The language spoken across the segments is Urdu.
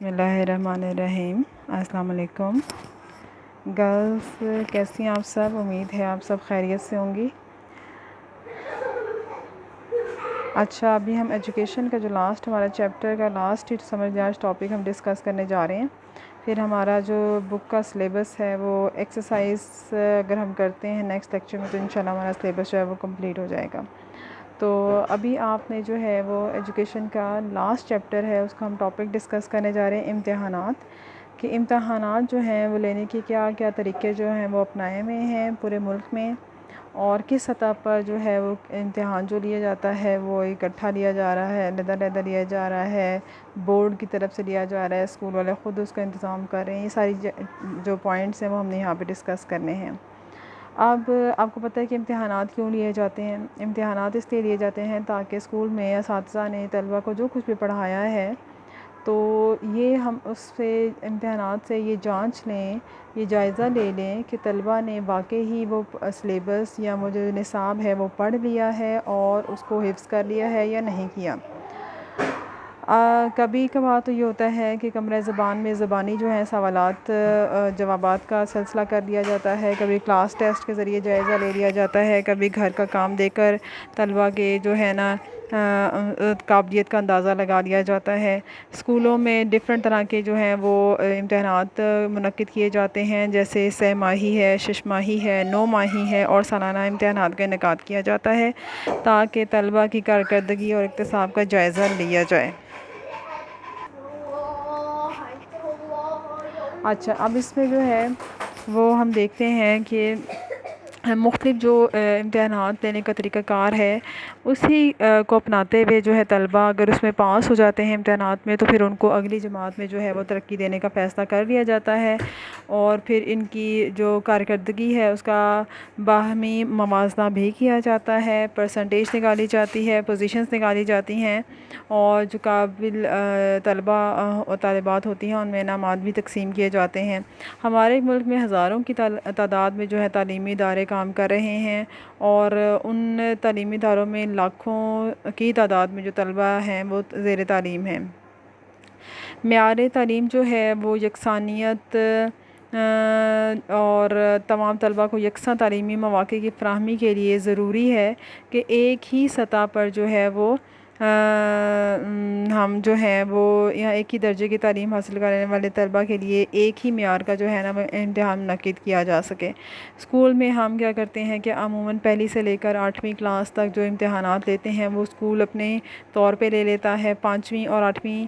بسم اللہ الرحمن الرحیم۔ السلام علیکم گرلز، کیسی ہیں آپ سب؟ امید ہے آپ سب خیریت سے ہوں گی۔ اچھا، ابھی ہم ایجوکیشن کا جو ہمارا چیپٹر کا لاسٹ سمجھ آج ٹاپک ہم ڈسکس کرنے جا رہے ہیں۔ پھر ہمارا جو بک کا سلیبس ہے وہ ایکسرسائز اگر ہم کرتے ہیں نیکسٹ لیکچر میں تو انشاءاللہ ہمارا سلیبس جو ہے وہ کمپلیٹ ہو جائے گا۔ تو ابھی آپ نے جو ہے وہ ایجوکیشن کا لاسٹ چیپٹر ہے اس کا ہم ٹاپک ڈسکس کرنے جا رہے ہیں، امتحانات۔ کہ امتحانات جو ہیں وہ لینے کے کیا کیا طریقے جو ہیں وہ اپنائے ہوئے ہیں پورے ملک میں، اور کس سطح پر جو ہے وہ امتحان جو لیا جاتا ہے وہ اکٹھا لیا جا رہا ہے، علیحدہ لیا جا رہا ہے، بورڈ کی طرف سے لیا جا رہا ہے، اسکول والے خود اس کا انتظام کر رہے ہیں۔ یہ ساری جو پوائنٹس ہیں وہ ہم نے یہاں پہ ڈسکس کرنے ہیں۔ اب آپ کو پتہ ہے کہ امتحانات کیوں لیے جاتے ہیں؟ امتحانات اس لیے لیے جاتے ہیں تاکہ اسکول میں اساتذہ نے طلبہ کو جو کچھ بھی پڑھایا ہے تو یہ ہم اس سے امتحانات سے یہ جانچ لیں، یہ جائزہ لے لیں کہ طلبہ نے واقعی ہی وہ سلیبس یا وہ جو نصاب ہے وہ پڑھ لیا ہے اور اس کو حفظ کر لیا ہے یا نہیں کیا۔ کبھی کبھار تو یہ ہوتا ہے کہ کمرہ زبان میں زبانی جو ہیں سوالات جوابات کا سلسلہ کر دیا جاتا ہے، کبھی کلاس ٹیسٹ کے ذریعے جائزہ لے لیا جاتا ہے، کبھی گھر کا کام دے کر طلبہ کے جو ہے نا قابلیت کا اندازہ لگا لیا جاتا ہے۔ اسکولوں میں ڈفرینٹ طرح کے جو ہیں وہ امتحانات منعقد کیے جاتے ہیں، جیسے سہ ماہی ہے، شش ماہی ہے، 9 ماہی ہے، اور سالانہ امتحانات کا انعقاد کیا جاتا ہے تاکہ طلبہ کی کارکردگی اور اکتساب کا جائزہ لیا جائے۔ اچھا، اب اس میں جو ہے وہ ہم دیکھتے ہیں کہ مختلف جو امتحانات لینے کا طریقہ کار ہے اسی کو اپناتے ہوئے جو ہے طلبہ اگر اس میں پاس ہو جاتے ہیں امتحانات میں تو پھر ان کو اگلی جماعت میں جو ہے وہ ترقی دینے کا فیصلہ کر لیا جاتا ہے، اور پھر ان کی جو کارکردگی ہے اس کا باہمی موازنہ بھی کیا جاتا ہے، پرسنٹیج نکالی جاتی ہے، پوزیشنز نکالی جاتی ہیں، اور جو قابل طلبہ اور طالبات ہوتی ہیں ان میں انعامات بھی تقسیم کیے جاتے ہیں۔ ہمارے ملک میں ہزاروں کی تعداد میں جو ہے تعلیمی ادارے کام کر رہے ہیں، اور ان تعلیمی اداروں میں لاکھوں کی تعداد میں جو طلبہ ہیں وہ زیر تعلیم ہیں۔ معیار تعلیم جو ہے وہ یکسانیت اور تمام طلبہ کو یکساں تعلیمی مواقع کی فراہمی کے لیے ضروری ہے کہ ایک ہی سطح پر جو ہے وہ ہم جو ہیں وہ یہاں ایک ہی درجے کی تعلیم حاصل کرنے والے طلبہ کے لیے ایک ہی معیار کا جو ہے نا وہ امتحان منعقد کیا جا سکے۔ اسکول میں ہم کیا کرتے ہیں کہ عموماً پہلی سے لے کر 8ویں کلاس تک جو امتحانات لیتے ہیں وہ اسکول اپنے طور پہ لے لیتا ہے۔ 5ویں اور 8ویں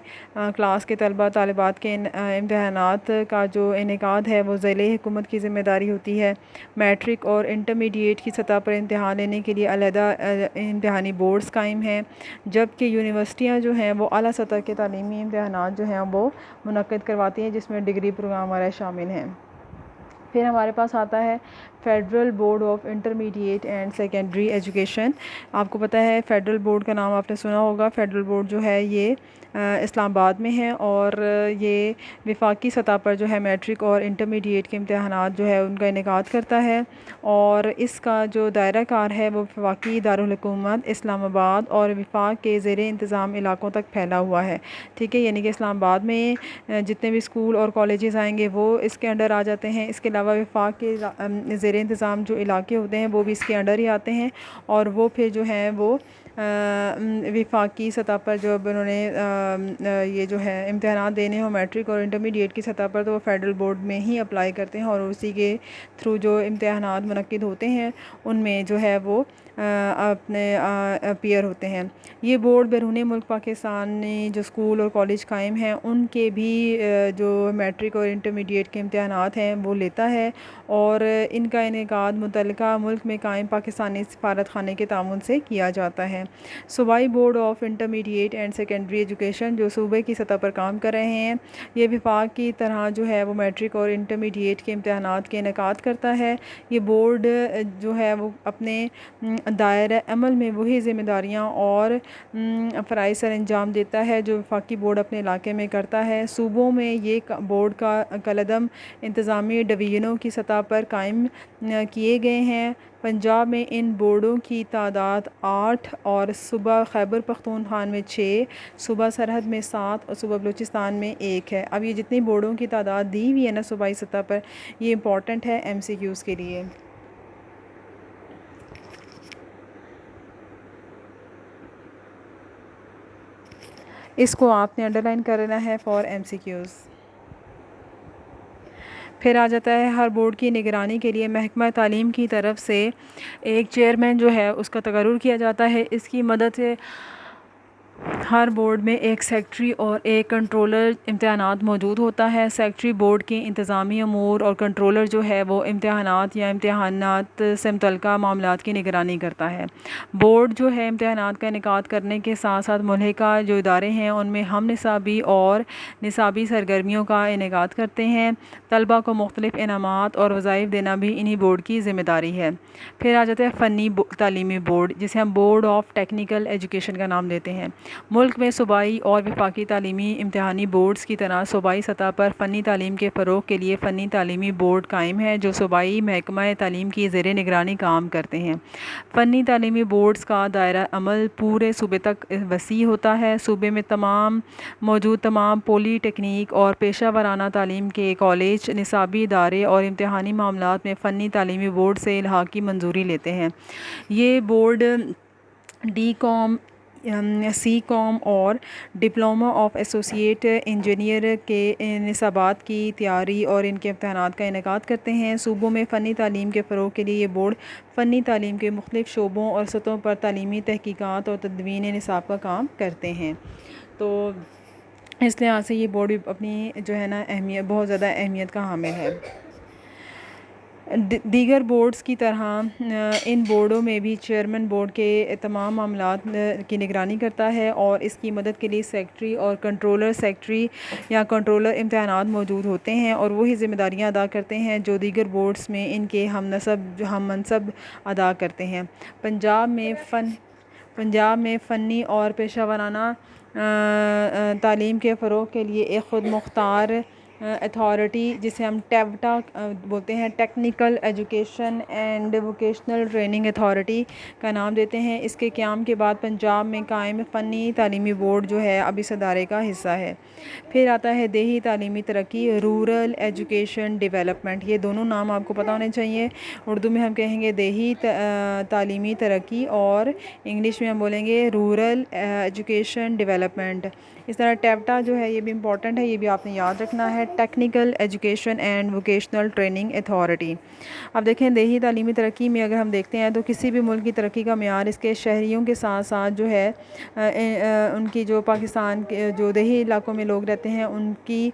کلاس کے طلبہ طالبات کے امتحانات کا جو انعقاد ہے وہ ذیلی حکومت کی ذمہ داری ہوتی ہے۔ میٹرک اور انٹرمیڈیٹ کی سطح پر امتحان لینے کے لیے علیحدہ امتحانی بورڈز قائم ہیں، جبکہ یونیورسٹیاں جو ہیں وہ اعلیٰ سطح کے تعلیمی امتحانات جو ہیں وہ منعقد کرواتی ہیں جس میں ڈگری پروگرام ہمارے شامل ہیں۔ پھر ہمارے پاس آتا ہے federal board of intermediate and secondary education. آپ کو پتہ ہے فیڈرل بورڈ کا نام آپ نے سنا ہوگا۔ فیڈرل بورڈ جو ہے یہ اسلام آباد میں ہے، اور یہ وفاقی سطح پر جو ہے میٹرک اور انٹرمیڈیٹ کے امتحانات جو ہے ان کا انعقاد کرتا ہے، اور اس کا جو دائرہ کار ہے وہ وفاقی دارالحکومت اسلام آباد اور وفاق کے زیر انتظام علاقوں تک پھیلا ہوا ہے، ٹھیک ہے۔ یعنی کہ اسلام آباد میں جتنے بھی اسکول اور کالجز آئیں گے وہ اس کے انڈر آ جاتے ہیں۔ اس کے علاوہ وفاق کے زیر انتظام جو علاقے ہوتے ہیں وہ بھی اس کے انڈر ہی آتے ہیں، اور وہ پھر جو ہیں وہ وفاقی سطح پر جو انہوں نے یہ جو ہے امتحانات دینے ہوں میٹرک اور انٹرمیڈیٹ کی سطح پر تو وہ فیڈرل بورڈ میں ہی اپلائی کرتے ہیں، اور اسی کے تھرو جو امتحانات منعقد ہوتے ہیں ان میں جو ہے وہ اپنے اپیئر ہوتے ہیں۔ یہ بورڈ بیرون ملک پاکستانی جو اسکول اور کالج قائم ہیں ان کے بھی جو میٹرک اور انٹرمیڈیٹ کے امتحانات ہیں وہ لیتا ہے، اور ان کا انعقاد متعلقہ ملک میں قائم پاکستانی سفارت خانے کے تعاون سے کیا جاتا ہے۔ صوبائی board of intermediate and secondary education جو صوبے کی سطح پر کام کر رہے ہیں، یہ وفاق کی طرح جو ہے وہ میٹرک اور انٹرمیڈیٹ کے امتحانات کے انعقاد کرتا ہے۔ یہ بورڈ جو ہے وہ اپنے دائرہ عمل میں وہی ذمہ داریاں اور فرائض سر انجام دیتا ہے جو وفاقی بورڈ اپنے علاقے میں کرتا ہے۔ صوبوں میں یہ بورڈ کا کالعدم انتظامی ڈویژنوں کی سطح پر قائم کیے گئے ہیں پنجاب میں ان بورڈوں کی تعداد 8 اور صوبہ خیبر پختونخوا میں 6، صوبہ سرحد میں 7 اور صوبہ بلوچستان میں 1 ہے۔ اب یہ جتنی بورڈوں کی تعداد دی ہوئی ہے نا صوبائی سطح پر، یہ امپورٹنٹ ہے MCQs کے لیے۔ اس کو آپ نے انڈرلائن کرنا ہے فار MCQs۔ پھر آ جاتا ہے ہر بورڈ کی نگرانی کے لیے محکمہ تعلیم کی طرف سے ایک چیئرمین جو ہے اس کا تقرر کیا جاتا ہے۔ اس کی مدد سے ہر بورڈ میں ایک سیکٹری اور ایک کنٹرولر امتحانات موجود ہوتا ہے۔ سیکٹری بورڈ کے انتظامی امور اور کنٹرولر جو ہے وہ امتحانات یا امتحانات سے متعلقہ معاملات کی نگرانی کرتا ہے۔ بورڈ جو ہے امتحانات کا انعقاد کرنے کے ساتھ ساتھ ملحقہ جو ادارے ہیں ان میں ہم نصابی اور نصابی سرگرمیوں کا انعقاد کرتے ہیں۔ طلبہ کو مختلف انعامات اور وظائف دینا بھی انہی بورڈ کی ذمہ داری ہے۔ پھر آ جاتا ہے فنی تعلیمی بورڈ، جسے ہم بورڈ آف ٹیکنیکل ایجوکیشن کا نام دیتے ہیں۔ ملک میں صوبائی اور وفاقی تعلیمی امتحانی بورڈز کی طرح صوبائی سطح پر فنی تعلیم کے فروغ کے لیے فنی تعلیمی بورڈ قائم ہے جو صوبائی محکمہ تعلیم کی زیر نگرانی کام کرتے ہیں۔ فنی تعلیمی بورڈز کا دائرہ عمل پورے صوبے تک وسیع ہوتا ہے۔ صوبے میں موجود تمام پولی ٹیکنیک اور پیشہ ورانہ تعلیم کے کالج، نصابی ادارے اور امتحانی معاملات میں فنی تعلیمی بورڈ سے الحاق کی منظوری لیتے ہیں۔ یہ بورڈ D.Com، C.Com اور ڈپلومہ آف ایسوسی ایٹ انجینئر کے نصابات کی تیاری اور ان کے امتحانات کا انعقاد کرتے ہیں۔ صوبوں میں فنی تعلیم کے فروغ کے لیے یہ بورڈ فنی تعلیم کے مختلف شعبوں اور سطحوں پر تعلیمی تحقیقات اور تدوین نصاب کا کام کرتے ہیں۔ تو اس لحاظ سے یہ بورڈ بھی اپنی جو ہے نا بہت زیادہ اہمیت کا حامل ہے۔ دیگر بورڈز کی طرح ان بورڈوں میں بھی چیئرمین بورڈ کے تمام معاملات کی نگرانی کرتا ہے اور اس کی مدد کے لیے سیکٹری اور کنٹرولر سیکٹری یا کنٹرولر امتحانات موجود ہوتے ہیں اور وہی ذمہ داریاں ادا کرتے ہیں جو دیگر بورڈز میں ان کے ہم منصب ادا کرتے ہیں۔ پنجاب میں فنی اور پیشہ ورانہ تعلیم کے فروغ کے لیے ایک خود مختار اتھارٹی، جسے ہم ٹیوٹا بولتے ہیں، technical education and vocational training authority کا نام دیتے ہیں۔ اس کے قیام کے بعد پنجاب میں قائم فنی تعلیمی بورڈ جو ہے اب اس ادارے کا حصہ ہے۔ پھر آتا ہے دیہی تعلیمی ترقی، رورل ایجوکیشن ڈیولپمنٹ۔ یہ دونوں نام آپ کو پتہ ہونے چاہیے۔ اردو میں ہم کہیں گے دیہی تعلیمی ترقی اور انگلش میں ہم بولیں گے رورل ایجوکیشن ڈیولپمنٹ۔ اس طرح ٹیوٹا جو ہے یہ بھی امپورٹنٹ ہے، یہ بھی آپ نے یاد رکھنا ہے، technical education and vocational training authority. اب دیکھیں دیہی تعلیمی ترقی میں اگر ہم دیکھتے ہیں تو کسی بھی ملک کی ترقی کا معیار اس کے شہریوں کے ساتھ ساتھ جو ہے ان کی جو پاکستان کے جو دیہی علاقوں میں لوگ رہتے ہیں ان کی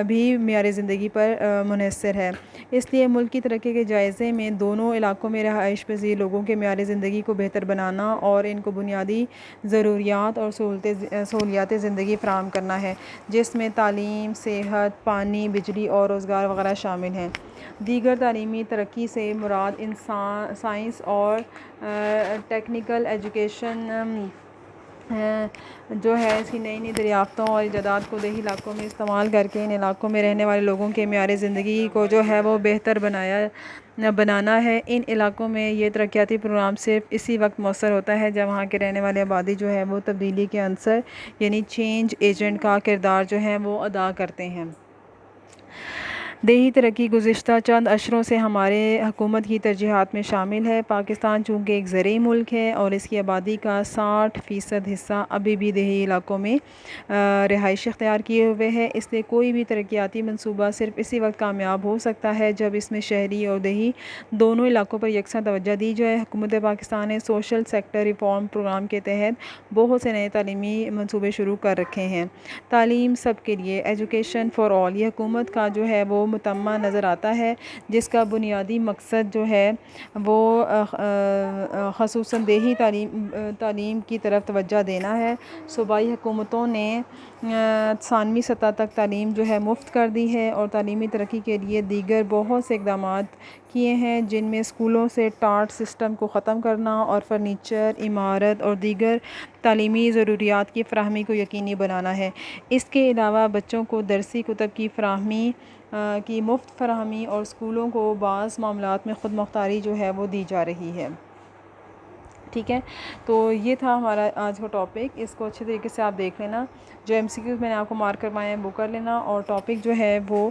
بھی معیار زندگی پر منحصر ہے۔ اس لیے ملک کی ترقی کے جائزے میں دونوں علاقوں میں رہائش پذیر لوگوں کے معیار زندگی کو بہتر بنانا اور ان کو بنیادی ضروریات اور سہولیات زندگی فراہم کرنا ہے، جس میں تعلیم، صحت، پانی، بجلی اور روزگار وغیرہ شامل ہیں۔ دیگر تعلیمی ترقی سے مراد سائنس اور ٹیکنیکل ایجوکیشن جو ہے اس کی نئی نئی دریافتوں اور ایجادات کو دیہی علاقوں میں استعمال کر کے ان علاقوں میں رہنے والے لوگوں کے معیار زندگی کو جو ہے وہ بہتر بنانا ہے۔ ان علاقوں میں یہ ترقیاتی پروگرام صرف اسی وقت مؤثر ہوتا ہے جب وہاں کے رہنے والے آبادی جو ہے وہ تبدیلی کے عنصر یعنی چینج ایجنٹ کا کردار جو ہے وہ ادا کرتے ہیں۔ دیہی ترقی گزشتہ چند اشروں سے ہمارے حکومت کی ترجیحات میں شامل ہے۔ پاکستان چونکہ ایک زرعی ملک ہے اور اس کی آبادی کا 60% حصہ ابھی بھی دیہی علاقوں میں رہائش اختیار کیے ہوئے ہے، اس لیے کوئی بھی ترقیاتی منصوبہ صرف اسی وقت کامیاب ہو سکتا ہے جب اس میں شہری اور دیہی دونوں علاقوں پر یکساں توجہ دی جائے۔ حکومت پاکستان نے سوشل سیکٹر ریفارم پروگرام کے تحت بہت سے نئے تعلیمی منصوبے شروع کر رکھے ہیں۔ تعلیم سب کے لیے، ایجوکیشن فار آل، یہ حکومت کا جو ہے وہ متمم نظر آتا ہے جس کا بنیادی مقصد جو ہے وہ خصوصاً دیہی تعلیم کی طرف توجہ دینا ہے۔ صوبائی حکومتوں نے ثانوی سطح تک تعلیم جو ہے مفت کر دی ہے، اور تعلیمی ترقی کے لیے دیگر بہت سے اقدامات کیے ہیں، جن میں اسکولوں سے ٹاٹ سسٹم کو ختم کرنا اور فرنیچر، عمارت اور دیگر تعلیمی ضروریات کی فراہمی کو یقینی بنانا ہے۔ اس کے علاوہ بچوں کو درسی کتب کی فراہمی کی مفت فراہمی اور اسکولوں کو بعض معاملات میں خود مختاری جو ہے وہ دی جا رہی ہے۔ ٹھیک ہے، تو یہ تھا ہمارا آج کا ٹاپک، اس کو اچھے طریقے سے آپ دیکھ لینا۔ جو ایم سی کیوز میں نے آپ کو مارک کروائے ہیں وہ کر لینا، اور ٹاپک جو ہے وہ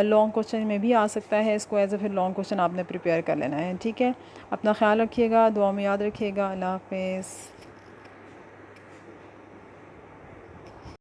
لانگ کوسچن میں بھی آ سکتا ہے، اس کو ایز اے پھر لانگ کوسچن آپ نے پریپیئر کر لینا ہے۔ ٹھیک ہے، اپنا خیال رکھیے گا، دعا میں یاد رکھیے گا۔ اللہ حافظ۔